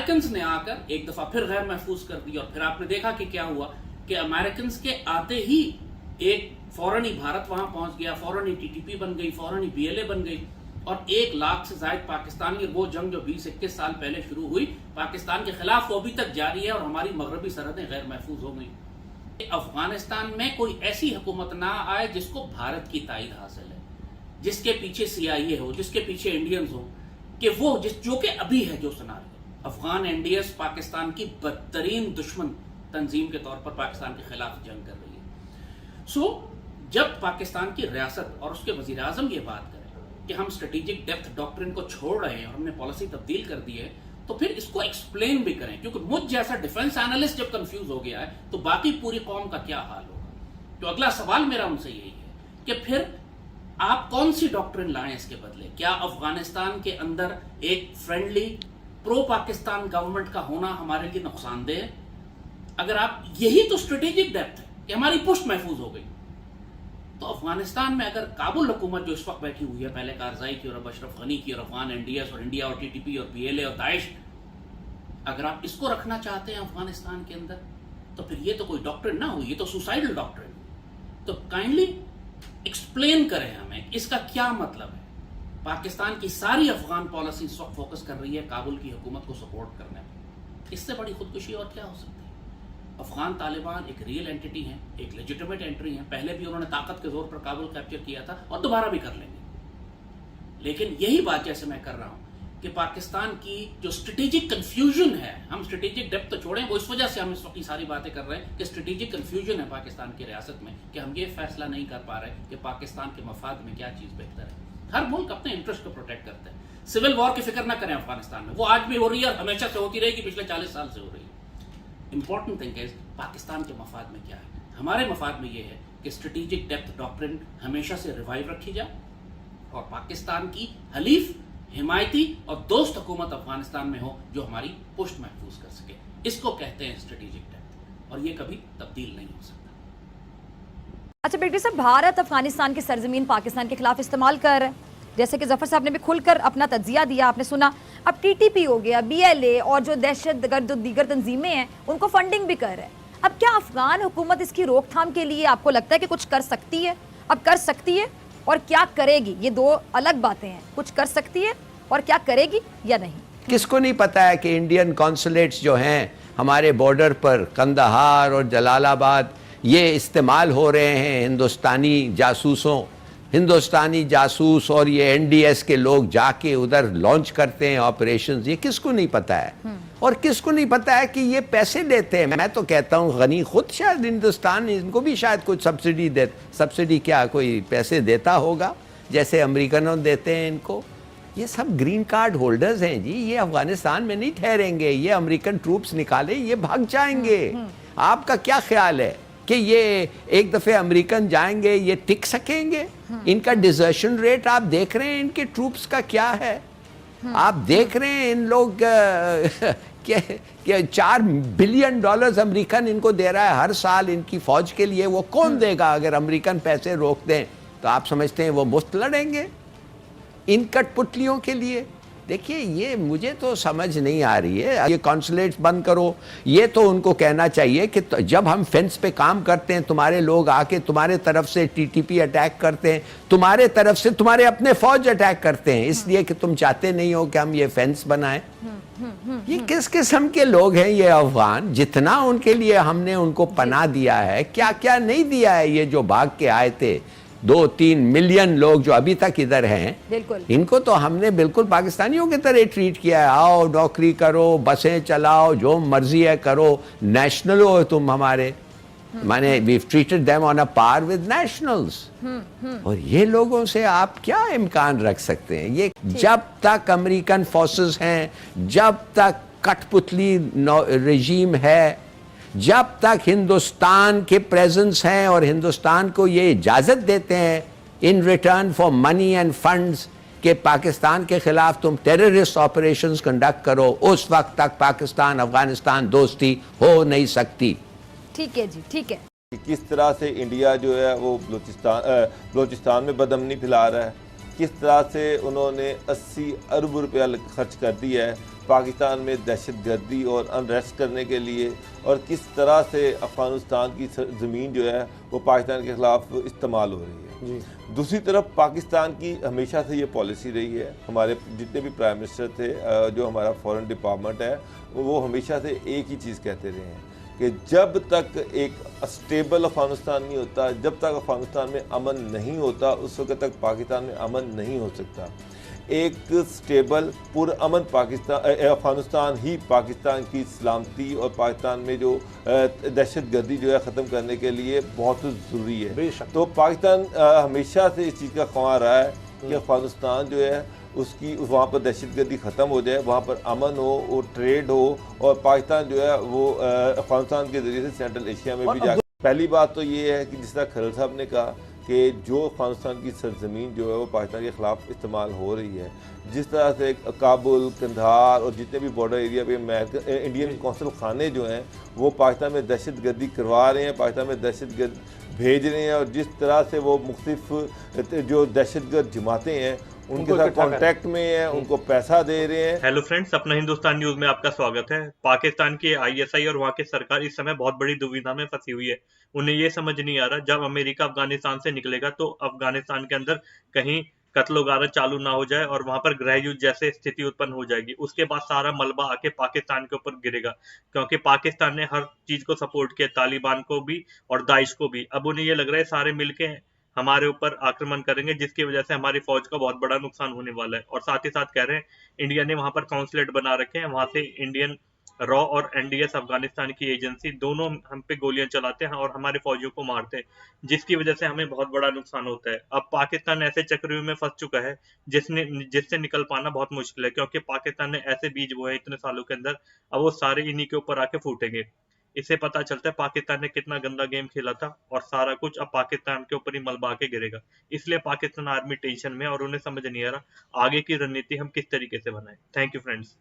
Americans ने आकर एक दफा फिर गैर महफूज कर दी, और फिर आपने देखा कि क्या हुआ कि अमेरिकन्स के आते ही एक फौरन ही भारत वहां पहुंच गया, फौरन ही टीटीपी बन गई, फौरन ही बीएलए बन गई, और 1 लाख से ज्यादा पाकिस्तानी, वो जंग जो 20-21 साल पहले शुरू हुई पाकिस्तान के खिलाफ, वो अभी तक जारी है, और हमारी मगरबी सरहदें गैर महफूज हो गई। अफगानिस्तान में कोई ऐसी हुकूमत ना आए जिसको भारत की ताईद हासिल है, जिसके पीछे CIA हो, जिसके पीछे इंडियंस हो, कि वो जो कि अभी है जो सिनारियो, अफगान एनडीएस पाकिस्तान की बदतरीन दुश्मन तंजीम के तौर पर पाकिस्तान के खिलाफ जंग कर रही है। सो जब पाकिस्तान की रियासत और उसके वजीर आजम ये बात करें कि हम स्ट्रेटेजिक डेप्थ डॉक्ट्रिन को छोड़ रहे हैं और हमने पॉलिसी तब्दील कर दी है, तो फिर इसको एक्सप्लेन भी करें, क्योंकि मुझ जैसा डिफेंस एनालिस्ट जब कंफ्यूज हो गया है तो बाकी पूरी कौम का क्या हाल होगा। तो अगला सवाल मेरा उनसे यही है कि फिर आप कौन सी डॉक्ट्रिन लाएं इसके बदले? क्या अफगानिस्तान के अंदर एक फ्रेंडली प्रो पाकिस्तान गवर्नमेंट का होना हमारे लिए नुकसानदेह है? अगर आप, यही तो स्ट्रेटेजिक डेप्थ है कि हमारी पुष्ट महफूज हो गई, तो अफगानिस्तान में अगर काबुल हुकूमत जो इस वक्त बैठी हुई है, पहले कारजाई की और अब अशरफ गनी की, और अफगान एनडीएस और इंडिया और टीटीपी और बीएलए और दाइश, अगर आप इसको रखना चाहते हैं अफगानिस्तान के अंदर, तो फिर ये तो कोई डॉक्ट्रिन ना हुई, ये तो सुसाइडल डॉक्ट्रिन। तो काइंडली एक्सप्लेन करें हमें इसका क्या मतलब है। पाकिस्तान की सारी अफगान पॉलिसी इस वक्त फोकस कर रही है काबुल की हुकूमत को सपोर्ट करने पर, इससे बड़ी खुदकुशी और क्या हो सकती है? अफगान तालिबान एक रियल एंटिटी है, एक लेजिटिमेट एंट्री है, पहले भी उन्होंने ताकत के जोर पर काबुल कैप्चर किया था और दोबारा भी कर लेंगे। लेकिन यही बात जैसे मैं कर रहा हूं कि पाकिस्तान की जो स्ट्रेटेजिक कंफ्यूजन है, हम स्ट्रेटेजिक डेप्थ तो छोड़ें, वो इस वजह से हम इस वक्त सारी बातें कर रहे हैं कि स्ट्रेटेजिक कंफ्यूजन है पाकिस्तान की रियासत में, कि हम ये फैसला नहीं कर पा रहे कि पाकिस्तान के मफाद में क्या चीज बेहतर है। हर मुल्क अपने इंटरेस्ट को प्रोटेक्ट करता है, सिविल वॉर की फिक्र ना करें अफगानिस्तान में, वो आज भी हो रही है और हमेशा से होती रहेगी, पिछले 40 साल से हो रही है। इंपॉर्टेंट थिंग इज पाकिस्तान के मफाद में क्या है। हमारे मफाद में ये है कि स्ट्रेटेजिक डेप्थ डॉक्ट्रिन हमेशा से रिवाइव रखी जाए और पाकिस्तान की हलीफ, हिमायती और दोस्त हुकूमत अफगानिस्तान में हो जो हमारी पुष्ट महफूज कर सके। इसको कहते हैं स्ट्रेटेजिक डेप्थ, और ये कभी तब्दील नहीं हो सकता। अच्छा बेटी साहब, भारत अफगानिस्तान की सरजमीन पाकिस्तान के खिलाफ इस्तेमाल कर रहे हैं, जैसे कि जफर साहब ने भी खुलकर अपना तज्जिया दिया, आपने सुना। अब टीटीपी हो गया, बीएलए और जो दहशतगर्द दीगर तंजीमें हैं उनको फंडिंग भी कर रहे हैं। अब क्या अफगान हुकूमत इसकी रोकथाम के लिए आपको लगता है कि कुछ कर सकती है? अब कर सकती है और क्या करेगी? ये दो अलग बातें हैं, कुछ कर सकती है और क्या करेगी या नहीं। किसको नहीं पता है कि इंडियन कॉन्सुलेट्स जो हैं हमारे बॉर्डर पर, कंदहार और जलालाबाद, ये इस्तेमाल हो रहे हैं हिंदुस्तानी जासूसों, हिंदुस्तानी जासूस और ये एनडीएस के लोग जाके उधर लॉन्च करते हैं ऑपरेशंस। ये किसको नहीं पता है? और किसको नहीं पता है कि ये पैसे देते हैं? मैं तो कहता हूँ गनी खुद शायद हिंदुस्तान इनको भी शायद कुछ सब्सिडी क्या कोई पैसे देता होगा, जैसे अमेरिकनों देते हैं इनको। ये सब ग्रीन कार्ड होल्डर्स हैं जी, ये अफगानिस्तान में नहीं ठहरेंगे, ये अमेरिकन ट्रूप्स निकाले ये भाग जाएंगे। आपका क्या ख्याल है कि ये एक दफे अमेरिकन जाएंगे ये टिक सकेंगे? इनका डिजर्शन रेट आप देख रहे हैं इनके ट्रूप्स का क्या है? आप देख रहे हैं इन लोग $4 बिलियन अमेरिकन इनको दे रहा है हर साल इनकी फौज के लिए। वो कौन देगा? अगर अमेरिकन पैसे रोक दें तो आप समझते हैं वो मुफ्त लड़ेंगे इन कठपुतलियों के लिए? देखिए ये मुझे तो समझ नहीं आ रही है। ये कॉन्सुलेट्स बंद करो, ये तो उनको कहना चाहिए कि जब हम फेंस पे काम करते हैं तुम्हारे लोग आके तुम्हारे तरफ से टीटीपी अटैक करते हैं, तुम्हारे तरफ से तुम्हारे अपने फौज अटैक करते हैं इसलिए कि तुम चाहते नहीं हो कि हम ये फेंस बनाएं। ये किस किस्म के लोग हैं ये अफगान? जितना उनके लिए हमने उनको पनाह दिया है, क्या क्या नहीं दिया है। ये जो भाग के आए थे 2-3 मिलियन लोग जो अभी तक इधर हैं, इनको तो हमने बिल्कुल पाकिस्तानियों की तरह ट्रीट किया है। आओ नौकरी करो, बसें चलाओ, जो मर्जी है करो, नेशनल हो तुम हमारे। माने we treated them on a par with nationals. और ये लोगों से आप क्या इम्कान रख सकते हैं? ये जब तक अमेरिकन फोर्सेस हैं, जब तक कठपुतली रेजीम है, जब तक हिंदुस्तान के प्रेजेंस हैं और हिंदुस्तान को ये इजाज़त देते हैं in return for money end funds कि पाकिस्तान के खिलाफ तुम टेररिस्ट ऑपरेशंस कंडक्ट करो, उस वक्त तक पाकिस्तान अफगानिस्तान दोस्ती हो नहीं सकती। ठीक है जी, ठीक है। किस तरह से इंडिया जो है वो बलूचिस्तान में बदअमनी फैला रहा है, किस तरह से उन्होंने 80 अरब रुपया खर्च कर दिया है پاکستان میں دہشت گردی اور انریسٹ کرنے کے لیے، اور کس طرح سے افغانستان کی زمین جو ہے وہ پاکستان کے خلاف استعمال ہو رہی ہے۔ دوسری طرف پاکستان کی ہمیشہ سے یہ پالیسی رہی ہے، ہمارے جتنے بھی پرائم منسٹر تھے، جو ہمارا فورن ڈپارٹمنٹ ہے، وہ ہمیشہ سے ایک ہی چیز کہتے رہے ہیں کہ جب تک ایک اسٹیبل افغانستان نہیں ہوتا، جب تک افغانستان میں امن نہیں ہوتا، اس وقت تک پاکستان میں امن نہیں ہو سکتا۔ ایک اسٹیبل پرامن افغانستان ہی پاکستان کی سلامتی اور پاکستان میں جو دہشت گردی جو ہے ختم کرنے کے لیے بہت ضروری ہے۔ تو پاکستان ہمیشہ سے اس چیز کا خواہاں رہا ہے کہ افغانستان جو ہے اس کی وہاں پر دہشت گردی ختم ہو جائے، وہاں پر امن ہو اور ٹریڈ ہو، اور پاکستان جو ہے وہ افغانستان کے ذریعے سے سینٹرل ایشیا میں بھی جا کے۔ پہلی بات تو یہ ہے کہ جس طرح کھلل صاحب نے کہا کہ جو افغانستان کی سرزمین جو ہے وہ پاکستان کے خلاف استعمال ہو رہی ہے، جس طرح سے کابل، قندھار اور جتنے بھی بارڈر ایریا پہ انڈین قونصل خانے جو ہیں وہ پاکستان میں دہشت گردی کروا رہے ہیں، پاکستان میں دہشت گرد بھیج رہے ہیں، اور جس طرح سے وہ مختلف جو دہشت گرد جماعتیں ہیں ان کے ساتھ کانٹیکٹ میں ہیں، ان کو پیسہ دے رہے ہیں۔ ہیلو فرینڈز، اپنا ہندوستان نیوز میں آپ کا سواگت ہے۔ پاکستان کی ISI اور وہاں کی سرکار اس سمے بہت بڑی دویدھا میں پھنسی ہوئی ہے۔ انہیں یہ سمجھ نہیں آ رہا جب امریکہ افغانستان سے نکلے گا تو افغانستان کے اندر کہیں قتل و غارت چالو نہ ہو جائے اور وہاں پر گرہ یدھ جیسے استھتی اتپن ہو جائے گی۔ اس کے بعد سارا ملبہ آ کے پاکستان کے اوپر گرے گا، کیونکہ پاکستان نے ہر چیز کو سپورٹ کیا، طالبان کو بھی اور داعش کو بھی۔ اب انہیں یہ لگ رہا ہے سارے مل کے ہمارے اوپر آکرمن کریں گے، جس کی وجہ سے ہماری فوج کا بہت بڑا نقصان ہونے والا ہے۔ اور ساتھ ہی ساتھ کہہ رہے ہیں انڈیا نے وہاں پر کونسلیٹ بنا رکھے ہیں، وہاں سے انڈین را اور NDS افغانستان کی ایجنسی دونوں ہم پہ گولیاں چلاتے ہیں اور ہمارے فوجیوں کو مارتے ہیں، جس کی وجہ سے ہمیں بہت بڑا نقصان ہوتا ہے۔ اب پاکستان ایسے چکرویوں میں پھنس چکا ہے جس سے نکل پانا بہت مشکل ہے، کیونکہ پاکستان نے ایسے بیج بوئے ہیں اتنے سالوں کے اندر، اب وہ سارے انہی کے اوپر آ کے پھوٹیں گے۔ اس سے پتا چلتا ہے پاکستان نے کتنا گندا گیم کھیلا تھا، اور سارا کچھ اب پاکستان کے اوپر ہی ملبہ کے گرے گا۔ اس لیے پاکستان آرمی ٹینشن میں، اور انہیں سمجھ نہیں آ رہا آگے کی رننیتی ہم کس طریقے سے بنائیں۔ Thank you friends.